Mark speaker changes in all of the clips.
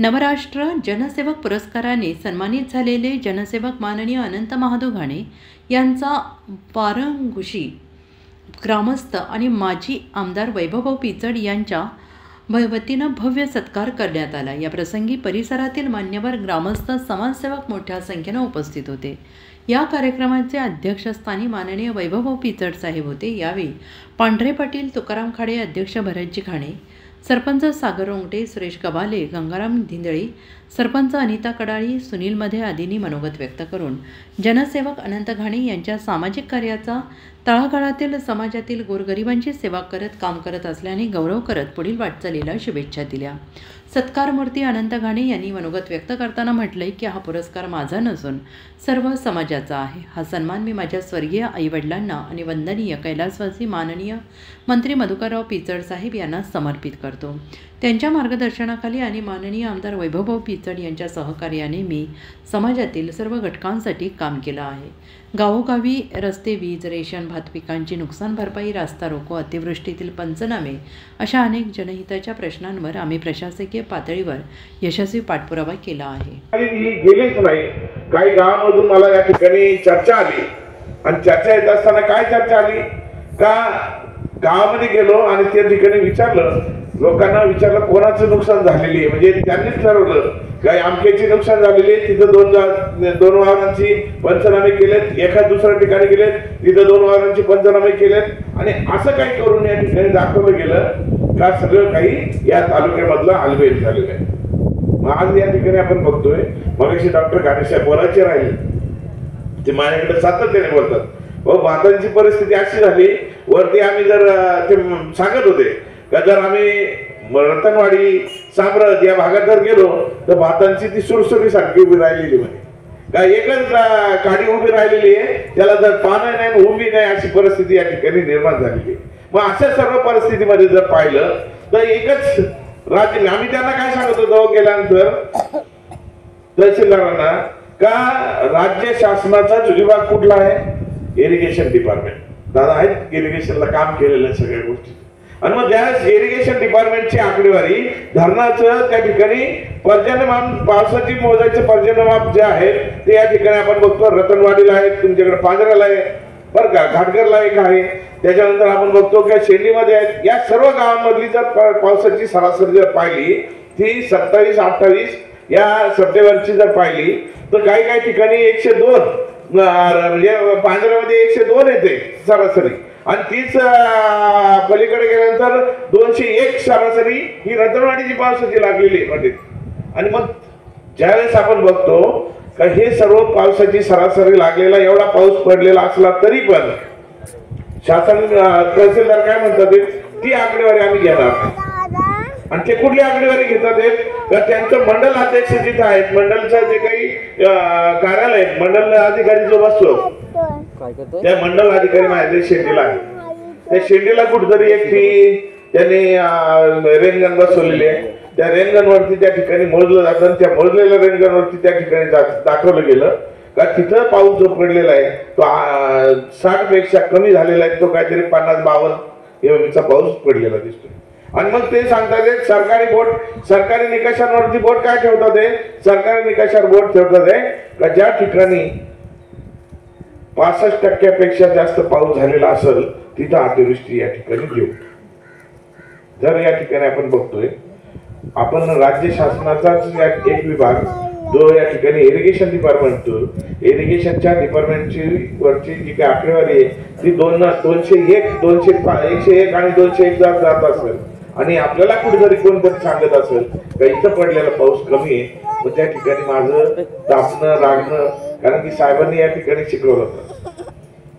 Speaker 1: नवराष्ट्र जनसेवक पुरस्काराने सन्मानित झालेले जनसेवक माननीय अनंत महादेव घाणे यांचा वारंगुशी ग्रामस्थ आणि माजी आमदार वैभवभाऊ पिचड यांच्या वतीनं भव्य सत्कार करण्यात आला। या प्रसंगी परिसरातील मान्यवर ग्रामस्थ समाजसेवक मोठ्या संख्येने उपस्थित होते। या कार्यक्रमाचे अध्यक्षस्थानी माननीय वैभवभाऊ पिचड साहेब होते। यावेळी पांढरे पाटील, तुकाराम खाडे, अध्यक्ष भरतजी घाणे, सरपंच सागर रोंगटे, सुरेश कबाले, गंगाराम धिंदळी, सरपंच अनिता कडाळी, सुनील मध्ये आदींनी मनोगत व्यक्त करून जनसेवक अनंत घाणे यांच्या सामाजिक कार्याचा, तळागाळातील समाजातील गोरगरिबांची सेवा करत काम करत असल्याने गौरव करत पुढील वाटचालीला शुभेच्छा दिल्या। सत्कारमूर्ती अनंत घाणे यांनी मनोगत व्यक्त करताना म्हटले की हा पुरस्कार माझा नसून सर्व समाजाचा आहे। हा सन्मान मी माझ्या स्वर्गीय आईवडिलांना आणि वंदनीय कैलासवासी माननीय मंत्री मधुकरराव पिचड साहेब यांना समर्पित करतो। त्यांच्या मार्गदर्शनाखाली आणि माननीय आमदार वैभवभाऊ पिचड यांच्या सहकार्याने मी समाजातील सर्व घटकांसाठी काम केलं आहे। गावोगावी रस्ते, वीज, रेशन, भात पिकांची नुकसान भरपाई, रास्ता रोको, अतिवृष्टीतील पंचनामे अशा अनेक जनहिताच्या प्रश्नांवर आम्ही प्रशासकीय पातळीवर यशस्वी पाठपुरावा केला आहे।
Speaker 2: गेलीच नाही, काही गावांमधून मला या ठिकाणी चर्चा आली आणि चर्चा येत असताना काय चर्चा आली का गावामध्ये गेलो आणि त्या ठिकाणी विचारलं, लोकांना विचारलं कोणाचं नुकसान झालेली आहे, म्हणजे त्यांनीच ठरवलं काय आमक्याची नुकसान झालेली आहे, तिथं दोन वाहनांची पंचनामे केलेत, एका दुसऱ्या ठिकाणी गेलेत तिथं 2 वाहनांची पंचनामे केलेत आणि असं काही करून या ठिकाणी दाखवलं गेलं का सगळं काही या तालुक्यामधलं आलबेल झालेलं आहे। मग आज या ठिकाणी आपण बघतोय, मगाशी डॉक्टर घाणे साहेब बोलायचे राहिले, ते माझ्याकडे सातत्याने बोलतात, भातांची परिस्थिती अशी झाली, वरती आम्ही जर ते सांगत होते का जर आम्ही रतनवाडी, साम्राज्य या भागात जर गेलो तर भातांची ती सुरसुरी सारखी उभी राहिलेली म्हणे, का एकच काडी उभी राहिलेली आहे, त्याला जर पानं नाही उभी नाही अशी परिस्थिती या ठिकाणी निर्माण झालेली आहे। मग अशा सर्व परिस्थितीमध्ये जर पाहिलं तर एकच राज्य, आम्ही त्यांना काय सांगत होतो गेल्यानंतर तहसीलदारांना का राज्य शासनाचा विभाग कुठला आहे, इरिगेशन डिपार्टमेंट। दादा आहेत इरिगेशनला काम केलेलं सगळ्या गोष्टी, आणि मग ज्यावेळेस इरिगेशन डिपार्टमेंटची आकडेवारी धरणाचं त्या ठिकाणी पर्जन्यमान, पावसाची मोजायचे पर्जन्यमाप जे आहे ते या ठिकाणी आपण बघतो रतनवाडीला आहे, तुमच्याकडे पांढऱ्याला आहे बरं का, घाटघरला एक आहे, त्याच्यानंतर आपण बघतो की शेंडीमध्ये आहेत। या सर्व गावांमधली जर पावसाची सरासरी जर पाहिली ती 27-28 या सप्टेंबरची जर पाहिली तर काही काही ठिकाणी 102, म्हणजे पांढऱ्यामध्ये 102 येते सरासरी, आणि तीच पलीकडे गेल्यानंतर 201 सरासरी ही रतनवाडीची पावसाची लागलेली आहे। आणि मग ज्यावेळेस आपण बघतो का हे सर्व पावसाची सरासरी लागलेला एवढा पाऊस पडलेला असला तरी पण शासन तहसीलदार काय म्हणतात ती आकडेवारी आम्ही घेणार नाही, आणि ते कुठली आकडेवारी घेतात तर त्यांचं मंडल अध्यक्ष जिथे आहेत, मंडलचं जे काही कार्यालय, मंडल अधिकारी जो बसतो त्या मंडल अधिकारी माझ्या शेंडीला आहे, त्या शेंडीला कुठेतरी एक त्यांनी रेनगन बसवलेली आहे, त्या रेनगनवरती त्या ठिकाणी मोजलं जातं, त्या मोजलेल्या रेनगनवरती त्या ठिकाणी दाखवलं गेलं का तिथं पाऊस जो पडलेला आहे तो 60 पेक्षा कमी झालेला आहे, तो काहीतरी 50-52 एवढीचा पाऊस पडलेला दिसतोय। आणि मग ते सांगतात सरकारी बोर्ड, सरकारी निकषांवरती बोर्ड काय ठेवतात, सरकारी निकषावर बोर्ड ठेवतात का ज्या ठिकाणी 65% जास्त पाऊस झालेला असेल तिथं अतिवृष्टी या ठिकाणी देऊ। जर या ठिकाणी आपण बघतोय आपण राज्य शासनाचाच एक विभाग जो या ठिकाणी इरिगेशन डिपार्टमेंट, इरिगेशनच्या डिपार्टमेंटची वरची जी काही आकडेवारी आहे ती 201, 101 आणि 201 जात असेल, आणि आपल्याला कुठेतरी कोणतरी सांगत असेल का इथं पडलेला पाऊस कमी आहे, मग त्या ठिकाणी माझं तापणं रागणं, कारण की साहेबांनी या ठिकाणी शिकवलं होतं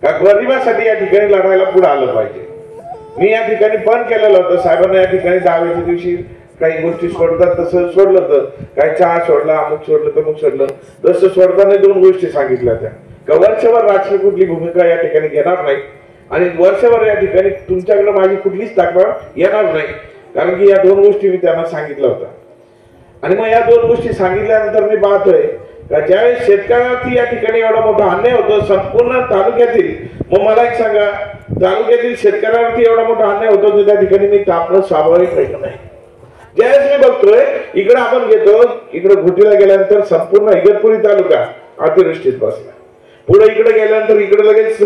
Speaker 2: का गरिबासाठी या ठिकाणी लढायला पुढे आलं पाहिजे। मी या ठिकाणी पण केलेलं होतं, साहेबांना या ठिकाणी दहाव्याच्या दिवशी काही गोष्टी सोडतात तसं सोडलं होतं, काही चहा सोडला, अमुक सोडलं तमुक सोडलं, तसं सोडताना 2 गोष्टी सांगितल्या त्या का वर्षभर राजकीय कुठली भूमिका या ठिकाणी घेणार नाही, आणि वर्षभर या ठिकाणी तुमच्याकडे माझी कुठलीच तक्रार येणार नाही, कारण की या 2 गोष्टी मी त्यांना सांगितल्या होत्या। आणि मग या 2 गोष्टी सांगितल्यानंतर मी पाहतोय का ज्यावेळेस शेतकऱ्यावरती या ठिकाणी एवढा मोठा अन्याय होतो संपूर्ण तालुक्यातील, मग मला एक सांगा तालुक्यातील शेतकऱ्यावरती एवढा मोठा अन्याय होतो त्या ठिकाणी मी तापणं स्वाभाविक नाही, ज्यावेळेस मी बघतोय इकडे आपण घेतो, इकडे घोटीला गेल्यानंतर संपूर्ण इगतपुरी तालुका अतिवृष्टीत बसला. पुढे इकडे गेल्यानंतर इकडे लगेच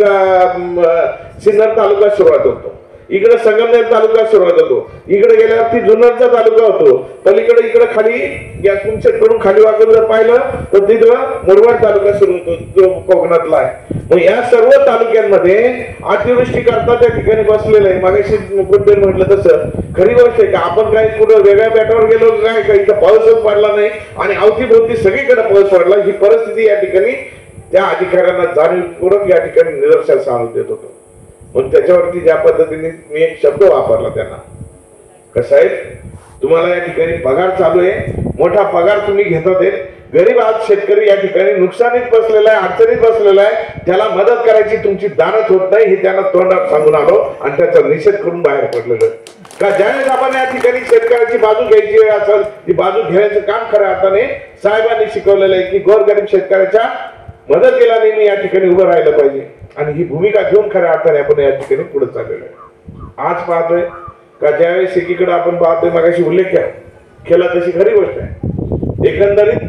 Speaker 2: सिन्नर तालुका सुरुवात होतो, इकडे संगमनेर तालुका सुरुवात होतो, इकडे गेल्यावरती जुन्नरचा तालुका होतो, पलीकडे इकडे खाली या कडून खाली वाकून जर पाहिलं तर तिथं मुरबाड तालुका सुरू होतो जो कोकणातला आहे. मग या सर्व तालुक्यांमध्ये अतिवृष्टी करता त्या ठिकाणी बसलेलं आहे. मागाशी मुकुंदन म्हटलं तसं खरी गोष्ट आहे का आपण काय कुठं वेगळ्या बेटावर गेलो काय का इथं पाऊसच पडला नाही आणि अवतीभोवती सगळीकडे पाऊस पडला. ही परिस्थिती या ठिकाणी त्या अधिकाऱ्यांना जाणीवपूर्वक या ठिकाणी निदर्शनास आणून देत होतो. मग त्याच्यावरती ज्या पद्धतीने मी एक शब्द वापरला त्यांना, कसं आहे तुम्हाला या ठिकाणी पगार चालू आहे, मोठा पगार तुम्ही घेतात, गरीब आज शेतकरी या ठिकाणी नुकसानीत बसलेला आहे, अडचणीत बसलेला आहे, त्याला मदत करायची तुमची दानत होत नाही हे त्यांना तोंडात सांगून आलो आणि त्याचा निषेध करून बाहेर पडलेलो का. ज्यावेळेस आपण या ठिकाणी शेतकऱ्याची बाजू घ्यायची असेल ती बाजू घेण्याचं काम खऱ्या अर्थाने साहेबांनी शिकवलेलं आहे की गोरगरीब शेतकऱ्याच्या मदतीला नेहमी या ठिकाणी उभं राहिलं पाहिजे आणि ही भूमिका घेऊन खऱ्या अर्थाने आपण या ठिकाणी पुढे चाललेलो आहे. आज पाहतोय का ज्यावेळेस एकीकडे आपण पाहतोय मगाशी उल्लेख केला तशी खरी गोष्ट आहे, एकंदरीत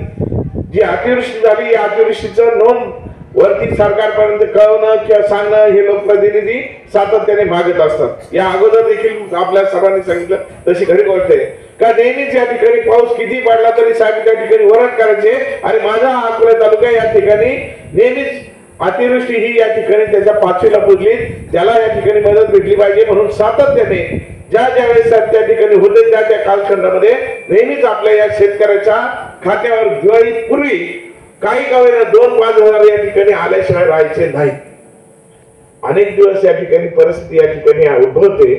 Speaker 2: जी अतिवृष्टी झाली या अतिवृष्टीचं नोंद वरती सरकारपर्यंत कळवणं किंवा सांगणं हे लोकप्रतिनिधी सातत्याने मागत असतात. या अगोदर देखील आपल्या सर्वांनी सांगितलं तशी खरी गोष्ट आहे का नेहमीच या ठिकाणी पाऊस किती पडला तरी साहेब त्या ठिकाणी वरद करायचे आणि माझा अकोला तालुका या ठिकाणी नेहमीच अतिवृष्टी ही या ठिकाणी त्याच्या पाचवीला पुजली, त्याला या ठिकाणी मदत भेटली पाहिजे म्हणून सातत्याने ज्या वेळेस त्या ठिकाणी होते त्या कालखंडामध्ये नेहमीच आपल्या या शेतकऱ्याच्या खात्यावर दिवाळी पूर्वी काही गावांना 2-5 या ठिकाणी आल्याशिवाय राहायचे नाही. अनेक दिवस या ठिकाणी परिस्थिती या ठिकाणी उद्भवते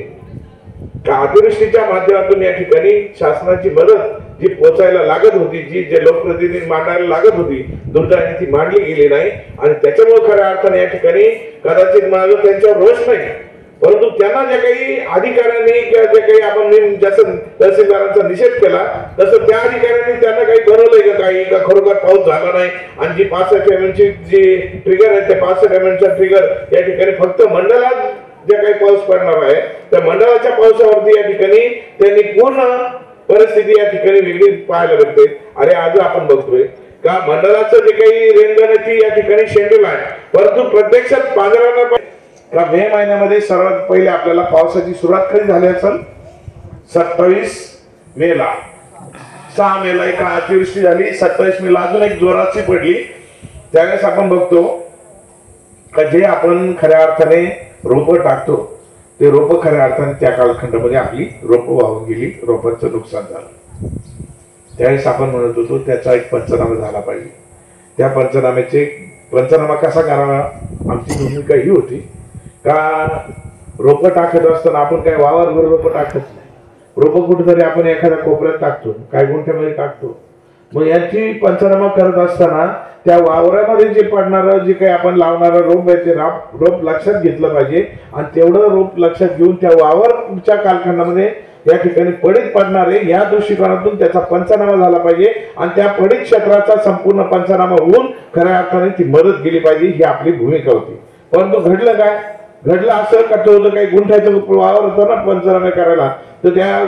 Speaker 2: का अतिवृष्टीच्या माध्यमातून या ठिकाणी शासनाची मदत जी पोचायला लागत होती, जे लोकप्रतिनिधी मांडायला लागत होती, दुर्दैवाने ती मांडली गेली नाही आणि त्याच्यामुळे खऱ्या अर्थाने या ठिकाणी कदाचित माझं त्यांच्यावर रोष नाही, परंतु त्यांना ज्या काही अधिकाऱ्यांनी किंवा जे काही आपण जसं तहसीलदारांचा निषेध केला तसं त्या अधिकाऱ्यांनी त्यांना काही बनवलंय का काही का खरोखर पाऊस झाला नाही आणि जी 65 mm ची जी ट्रिगर आहे त्या 65 mm चा ट्रिगर या ठिकाणी फक्त मंडळात जे काही पाऊस पडणार आहे त्या मंडळाच्या पावसावरती या ठिकाणी त्यांनी पूर्ण परिस्थिती या ठिकाणी वेगळी पाहायला भेटते. अरे आज आपण बघतोय का मंडळाचं जे काही रेंगणती या ठिकाणी शेड्यूल आहे परंतु प्रत्यक्षात बाजाराला का मे महिन्यामध्ये सर्वात पहिले आपल्याला पावसाची सुरुवात कधी झाली असेल 27 मेला, 6 मेला एक अतिवृष्टी झाली, 27 मेला अजून एक जोराची पडली. त्यावेळेस आपण बघतो का जे आपण खऱ्या अर्थाने रोपं टाकतो ते रोपं खऱ्या अर्थाने त्या कालखंडामध्ये आपली रोपं वाहून गेली, रोपांचं नुकसान झालं. त्यावेळेस आपण म्हणत होतो त्याचा एक पंचनामा झाला पाहिजे. त्या पंचनामा कसा करावा आमची भूमिका ही होती का रोपं टाकत असताना आपण काय वावरभर रोपं टाकत नाही, रोपं कुठेतरी आपण एखाद्या कोपऱ्यात टाकतो, काय गुंठ्यामध्ये टाकतो. मग याची पंचनामा करत असताना त्या वावरामध्ये जे पडणारं जे काही आपण लावणारं रोप आहे ते रोप लक्षात घेतलं पाहिजे आणि तेवढं रोप लक्षात घेऊन त्या वावर पुढच्या कालखंडामध्ये या ठिकाणी पडीत पडणारे या दृष्टिकोनातून त्याचा पंचनामा झाला पाहिजे आणि त्या पडीत क्षेत्राचा संपूर्ण पंचनामा होऊन खऱ्या अर्थाने ती मदत केली पाहिजे ही आपली भूमिका होती. परंतु घडलं काय, घडलं असं का तो काही गुंठ्याचं वावर होतं ना पंचनामे करायला तर त्या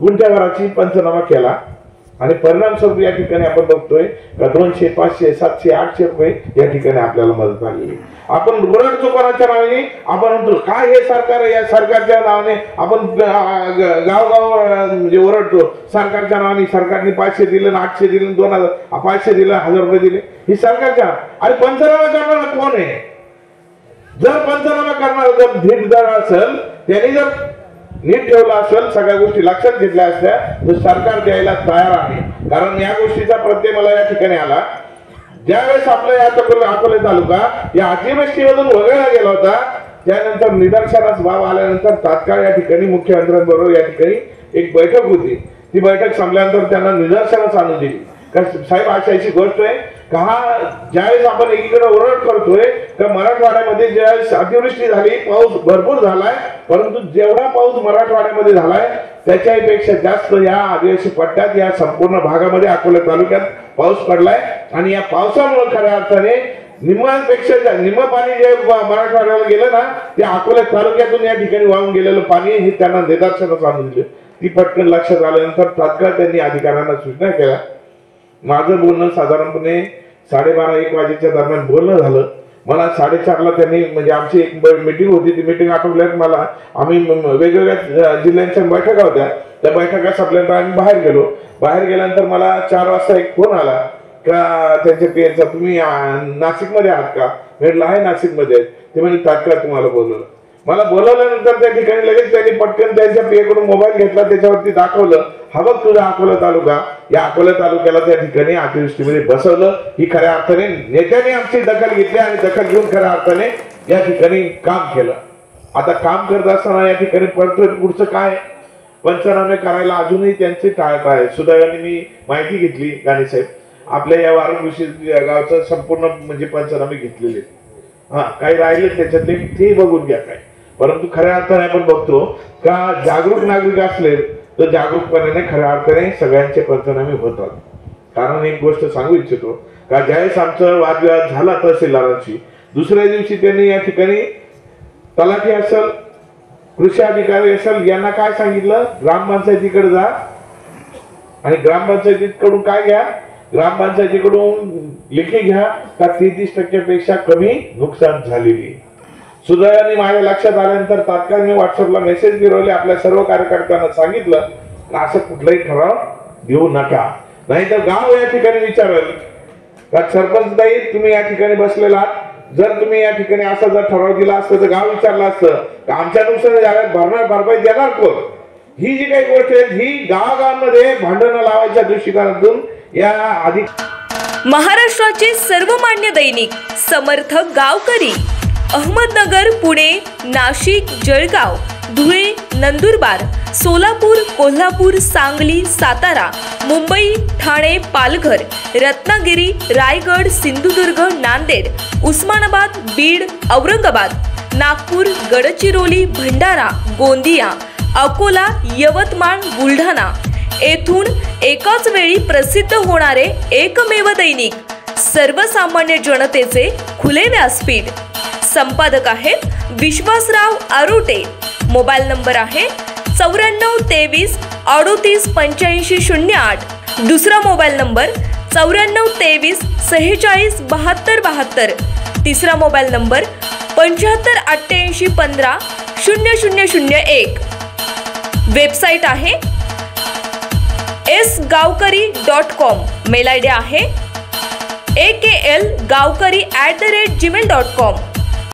Speaker 2: गुंठ्यावराची पंचनामा केला आणि परिणामस्वरूप या ठिकाणी आपण बघतोय का 200, 500, 700, 800 रुपये या ठिकाणी आपल्याला मदत आली. आपण ओरडतो कोणाच्या नावाने, आपण म्हणतो काय हे सरकार, या सरकारच्या नावाने आपण गावगाव म्हणजे ओरडतो सरकारच्या नावाने, सरकारने 500 दिलं, 800 दिलं, 2000, 500 दिलं, 1000 रुपये दिले, ही सरकारच्या. आणि पंचनामा करणारा कोण आहे? जर पंचनामा करणारा जर धीटदार असेल, त्यांनी जर नीट ठेवला असेल, सगळ्या गोष्टी लक्षात घेतल्या असत्या तर सरकार द्यायला तयार आहे. कारण या गोष्टीचा प्रत्यय मला या ठिकाणी आला ज्यावेळेस आपल्या या अकोले तालुका या अतिवृष्टीमधून वगळला गेला होता, त्यानंतर निदर्शनास वाव आल्यानंतर तात्काळ या ठिकाणी मुख्यमंत्र्यांबरोबर या ठिकाणी एक बैठक होती. ती बैठक संपल्यानंतर त्यांना निदर्शनास आणून दिली का साहेब अशी गोष्ट आहे का ज्यावेळेस आपण एकीकडे ओरड करतोय का मराठवाड्यामध्ये ज्यावेळेस अतिवृष्टी झाली, पाऊस भरपूर झालाय, परंतु जेवढा पाऊस मराठवाड्यामध्ये झालाय त्याच्यापेक्षा जास्त या आदिवासी पट्ट्यात या संपूर्ण भागामध्ये अकोला तालुक्यात पाऊस पडलाय आणि या पावसामुळे खऱ्या अर्थाने निम्म पाणी जे मराठवाड्याला गेलं ना ते अकोला तालुक्यातून या ठिकाणी वाहून गेलेलं पाणी हे त्यांना निदर्शनास आणून दिलं. ती पटकन लक्षात आल्यानंतर तात्काळ त्यांनी अधिकाऱ्यांना सूचना केल्या. माझं बोलणं साधारणपणे 12:30-1 वाजेच्या दरम्यान बोलणं झालं. मला 4:30ला त्यांनी म्हणजे आमची एक मीटिंग होती, ती मीटिंग आठवल्यात मला. आम्ही वेगवेगळ्या जिल्ह्यांच्या बैठका होत्या, त्या बैठका संपल्यानंतर आम्ही बाहेर गेलो. बाहेर गेल्यानंतर मला 4 वाजता एक फोन आला का त्यांच्या पीएचा, तुम्ही नाशिकमध्ये आहात का? म्हटलं आहे नाशिकमध्ये. ते म्हणजे तात्काळ तुम्हाला बोलवलं. मला बोलवल्यानंतर त्या ठिकाणी लगेच त्यांनी पटकन त्यांच्या पीएकडून मोबाईल घेतला, त्याच्यावरती दाखवलं, हा बघ तुझा अकोला तालुका. या अकोला तालुक्याला त्या ठिकाणी अतिवृष्टीमध्ये बसवलं. ही खऱ्या अर्थाने नेत्याने आमची दखल घेतली आणि दखल घेऊन खऱ्या अर्थाने या ठिकाणी काम केलं. आता काम करत असताना या ठिकाणी पुढचं काय, पंचनामे करायला अजूनही त्यांचे टाळत आहे. सुदैवाने मी माहिती घेतली गाणेसाहेब, आपल्या या वारंगुशी गावचं संपूर्ण म्हणजे पंचनामे घेतलेले. काही राहिले त्याच्यातले ते बघून घ्या काय. परंतु खऱ्या अर्थाने आपण बघतो का जागरूक नागरिक असले तर जागरूकपणाने खऱ्या अर्थाने सगळ्यांचे पंचनामे होतात. कारण एक गोष्ट सांगू इच्छितो का ज्यावेळेस आमचं वादविवाद झाला तहसीलदारांशी, दुसऱ्या दिवशी त्यांनी या ठिकाणी तलाठी असेल, कृषी अधिकारी असेल, यांना काय सांगितलं, ग्रामपंचायतीकडे जा आणि ग्रामपंचायतीकडून काय घ्या, ग्रामपंचायतीकडून लेखी घ्या का 33% पेक्षा कमी नुकसान झालेली. सुदैवाने माझ्या लक्षात आल्यानंतर तात्काळ मी व्हॉट्सअपला मेसेज फिरवले, आपल्या सर्व कार्यकर्त्यांना सांगितलं का असं कुठलाही ठराव देऊ नका, नाहीतर गाव या ठिकाणी विचारेल का सरपंच ताई तुम्ही या ठिकाणी बसलेला, जर तुम्ही या ठिकाणी असा जर ठराव दिला असतं तर गाव विचारलं असतं का आमच्या नुकसान झाल्यात भरपाई देणार कोण. ही जी काही गोष्ट आहे ही गावागावांमध्ये भांडणं लावायच्या दृष्टिकोनातून या आधी
Speaker 3: महाराष्ट्राचे सर्वमान्य दैनिक समर्थ गावकरी अहमदनगर, पुणे, नाशिक, जळगाव, धुळे, नंदुरबार, सोलापूर, कोल्हापूर, सांगली, सातारा, मुंबई, ठाणे, पालघर, रत्नागिरी, रायगड, सिंधुदुर्ग, नांदेड, उस्मानाबाद, बीड, औरंगाबाद, नागपूर, गडचिरोली, भंडारा, गोंदिया, अकोला, यवतमाळ, बुलढाणा येथून एकाच वेळी प्रसिद्ध होणारे एकमेव दैनिक, सर्वसामान्य जनतेचे खुले व्यासपीठ. संपादक आहेत विश्वासराव आरोटे. मोबाईल नंबर आहे 9423 38 85 08. दुसरा मोबाईल नंबर 9423 46 72 72. तिसरा मोबाईल नंबर 75 88 15 0001. वेबसाईट आहे sgavkari.com. मेल आयडी आहे AKLgavkari@gmail.com.